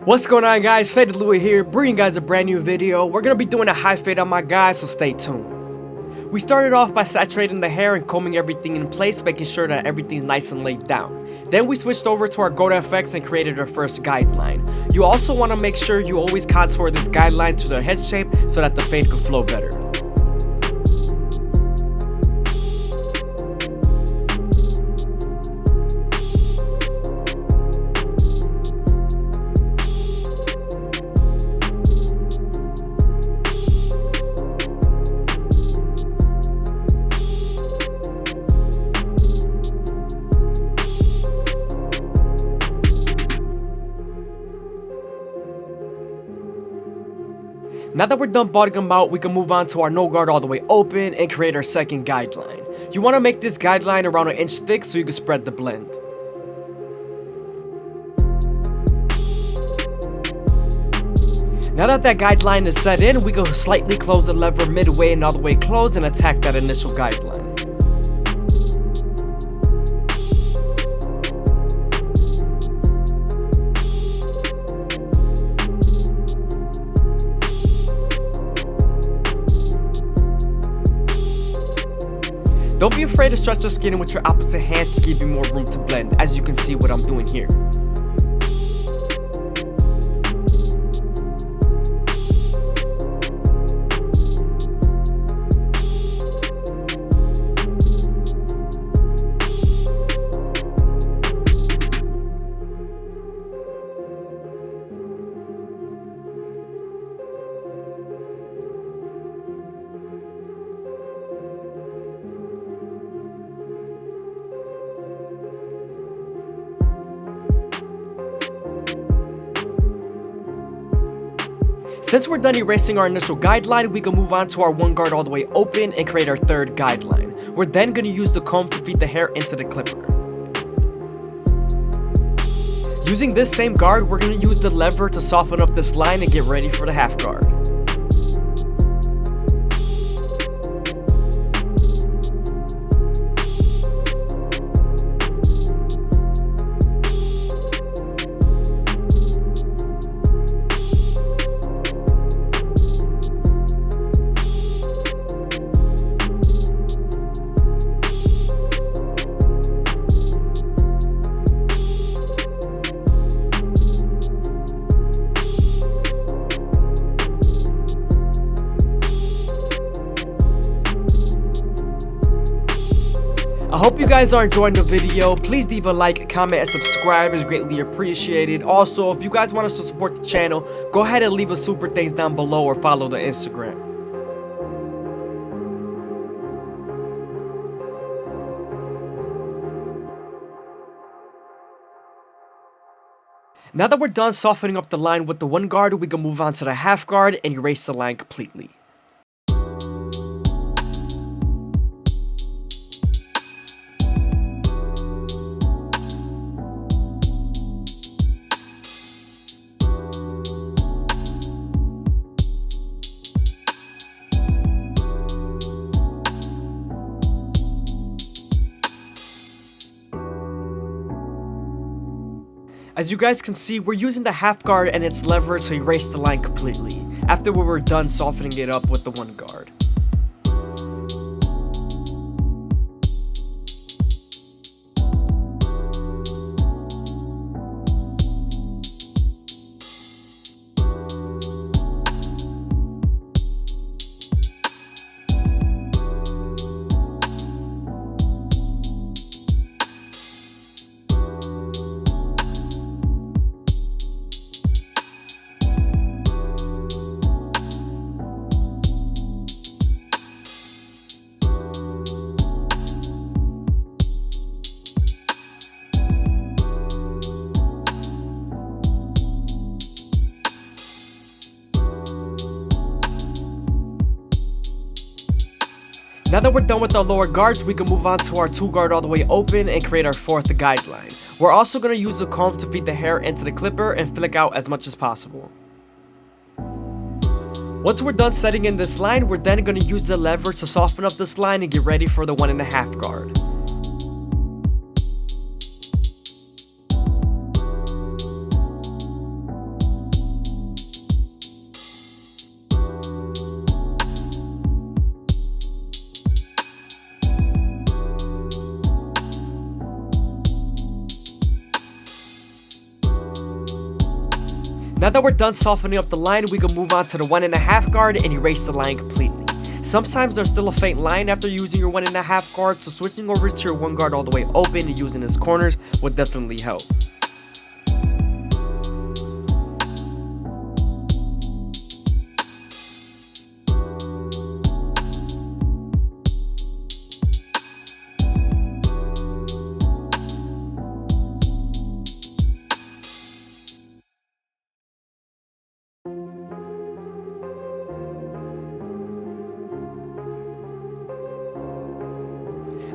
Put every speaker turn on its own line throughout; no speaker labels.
What's going on, guys? FadeitLuie here, bringing you guys a brand new video. We're gonna be doing a high fade on my guys, so stay tuned. We started off by saturating the hair and combing everything in place, making sure that everything's nice and laid down. Then we switched over to our Go to FX and created our first guideline. You also want to make sure you always contour this guideline to the head shape so that the fade could flow better. Now that we're done bottoming them out, we can move on to our no guard all the way open and create our second guideline. You want to make this guideline around 1 inch thick so you can spread the blend. Now that guideline is set in, we can slightly close the lever midway and all the way close and attack that initial guideline. Don't be afraid to stretch the skin with your opposite hand to give you more room to blend, as you can see what I'm doing here. Since we're done erasing our initial guideline, we can move on to our one guard all the way open and create our third guideline. We're then going to use the comb to feed the hair into the clipper. Using this same guard, we're going to use the lever to soften up this line and get ready for the half guard. I hope you guys are enjoying the video. Please leave a like, comment, and subscribe is greatly appreciated. Also, if you guys want us to support the channel, go ahead and leave a super thanks down below or follow the Instagram. Now that we're done softening up the line with the one guard, we can move on to the half guard and erase the line completely. As you guys can see, we're using the half guard and its lever to erase the line completely, after we were done softening it up with the one guard. Now that we're done with our lower guards, we can move on to our two guard all the way open and create our fourth guideline. We're also going to use the comb to feed the hair into the clipper and flick out as much as possible. Once we're done setting in this line, we're then going to use the lever to soften up this line and get ready for the 1.5 guard. Now that we're done softening up the line, we can move on to the 1.5 guard and erase the line completely. Sometimes there's still a faint line after using your 1.5 guard, so switching over to your 1 guard all the way open and using its corners will definitely help.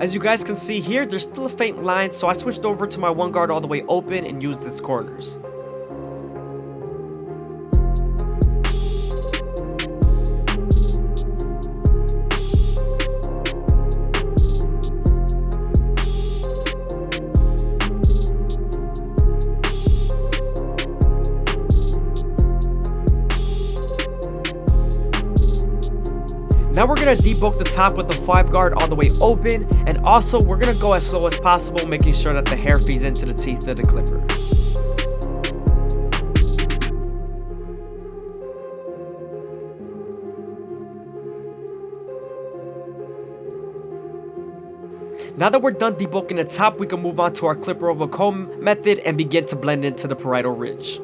As you guys can see here, there's still a faint line, so I switched over to my 1 guard all the way open and used its corners. Now we're going to debulk the top with the 5 guard all the way open, and also we're going to go as slow as possible, making sure that the hair feeds into the teeth of the clipper. Now that we're done debulking the top, we can move on to our clipper over comb method and begin to blend into the parietal ridge.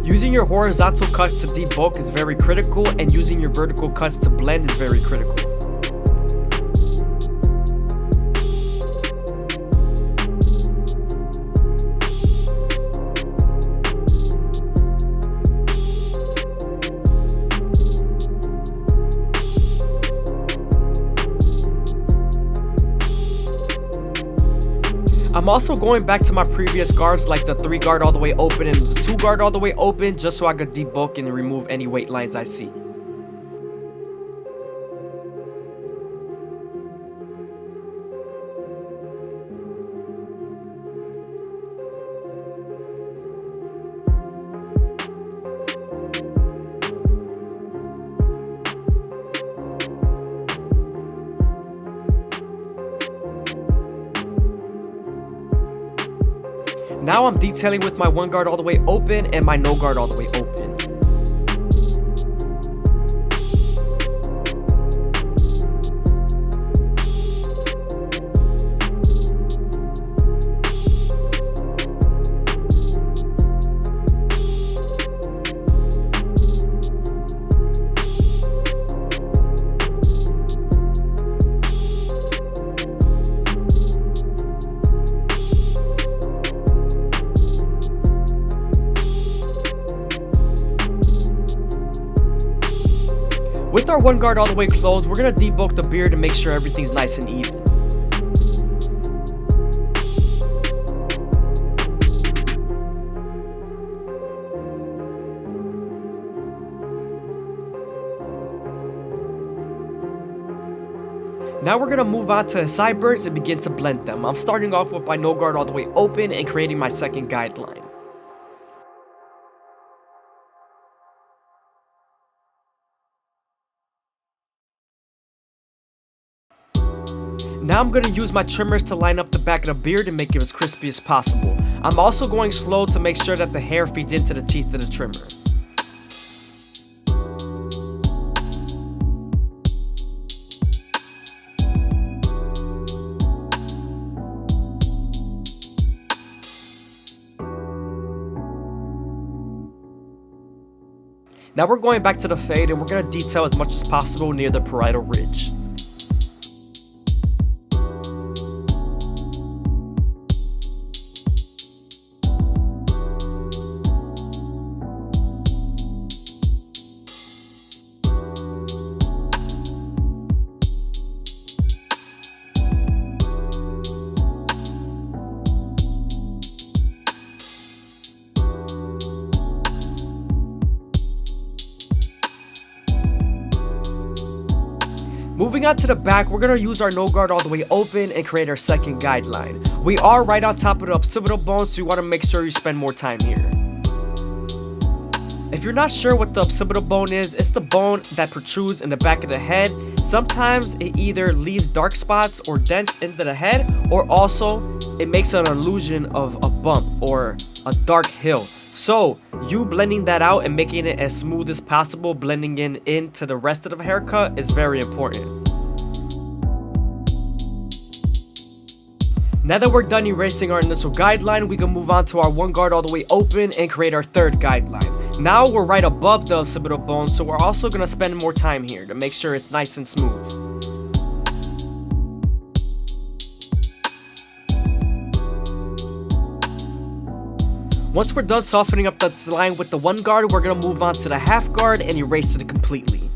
Using your horizontal cuts to debulk is very critical, and using your vertical cuts to blend is very critical. I'm also going back to my previous guards, like the 3 guard all the way open and the 2 guard all the way open, just so I could debulk and remove any weight lines I see. Now I'm detailing with my 1 guard all the way open and my no guard all the way open. With our 1 guard all the way closed, we're going to debulk the beard to make sure everything's nice and even. Now we're going to move on to his sideburns and begin to blend them. I'm starting off with my no guard all the way open and creating my second guideline. Now I'm going to use my trimmers to line up the back of the beard and make it as crispy as possible. I'm also going slow to make sure that the hair feeds into the teeth of the trimmer. Now we're going back to the fade and we're going to detail as much as possible near the parietal ridge. Moving on to the back, we're going to use our no guard all the way open and create our second guideline. We are right on top of the occipital bone, so you want to make sure you spend more time here. If you're not sure what the occipital bone is, it's the bone that protrudes in the back of the head. Sometimes it either leaves dark spots or dents into the head, or also it makes an illusion of a bump or a dark hill. So you blending that out and making it as smooth as possible, blending into the rest of the haircut, is very important. Now that we're done erasing our initial guideline, we can move on to our one guard all the way open and create our third guideline. Now we're right above the occipital bone, so we're also going to spend more time here to make sure it's nice and smooth. Once we're done softening up this line with the one guard, we're going to move on to the half guard and erase it completely.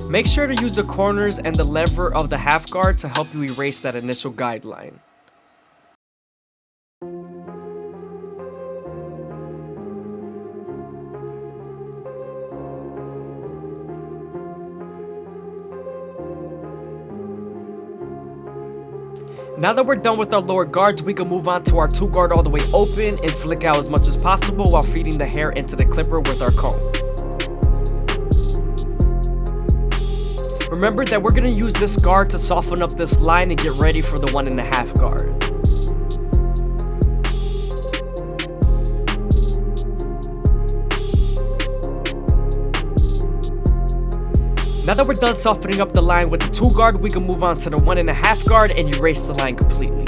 Make sure to use the corners and the lever of the half guard to help you erase that initial guideline. Now that we're done with our lower guards, we can move on to our two guard all the way open and flick out as much as possible while feeding the hair into the clipper with our comb. Remember that we're going to use this guard to soften up this line and get ready for the 1.5 guard. Now that we're done softening up the line with the 2 guard, we can move on to the 1.5 guard and erase the line completely.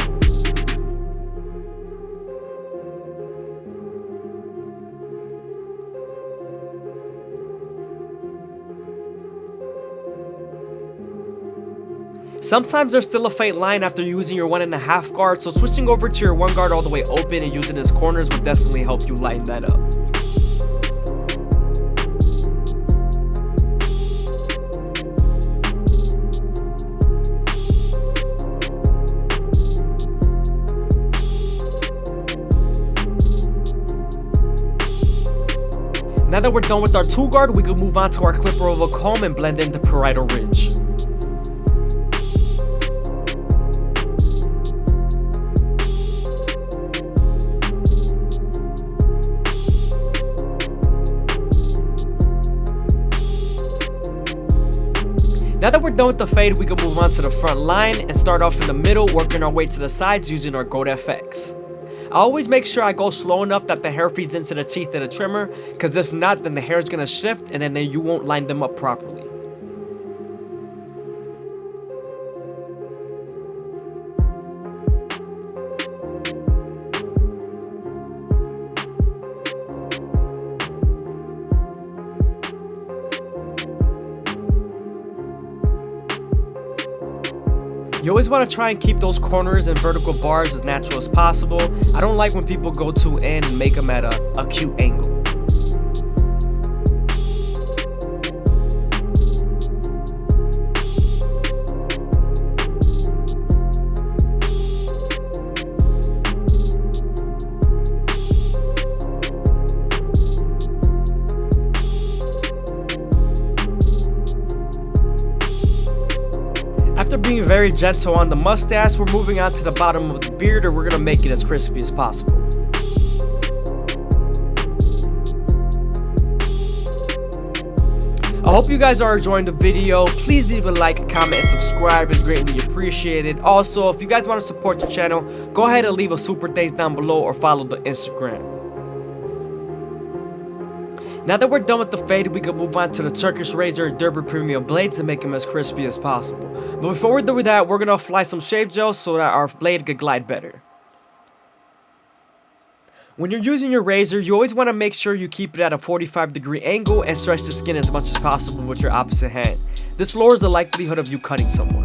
Sometimes there's still a faint line after using your 1.5 guard, so switching over to your 1 guard all the way open and using its corners will definitely help you lighten that up. Now that we're done with our 2 guard, we can move on to our clipper over comb and blend in the parietal ridge. Now that we're done with the fade, we can move on to the front line and start off in the middle, working our way to the sides using our Gold FX. I always make sure I go slow enough that the hair feeds into the teeth of the trimmer, because if not, then the hair is going to shift and then you won't line them up properly. You always want to try and keep those corners and vertical bars as natural as possible. I don't like when people go too in and make them at a cute angle. After being very gentle on the mustache, we're moving on to the bottom of the beard, or we're going to make it as crispy as possible. I hope you guys are enjoying the video. Please leave a like, comment, and subscribe. It's greatly appreciated. Also, if you guys want to support the channel, go ahead and leave a super thanks down below or follow the Instagram. Now that we're done with the fade, we can move on to the Turkish razor and Derby premium blades and make them as crispy as possible. But before we do that, we're going to apply some shave gel so that our blade can glide better. When you're using your razor, you always want to make sure you keep it at a 45-degree angle and stretch the skin as much as possible with your opposite hand. This lowers the likelihood of you cutting someone.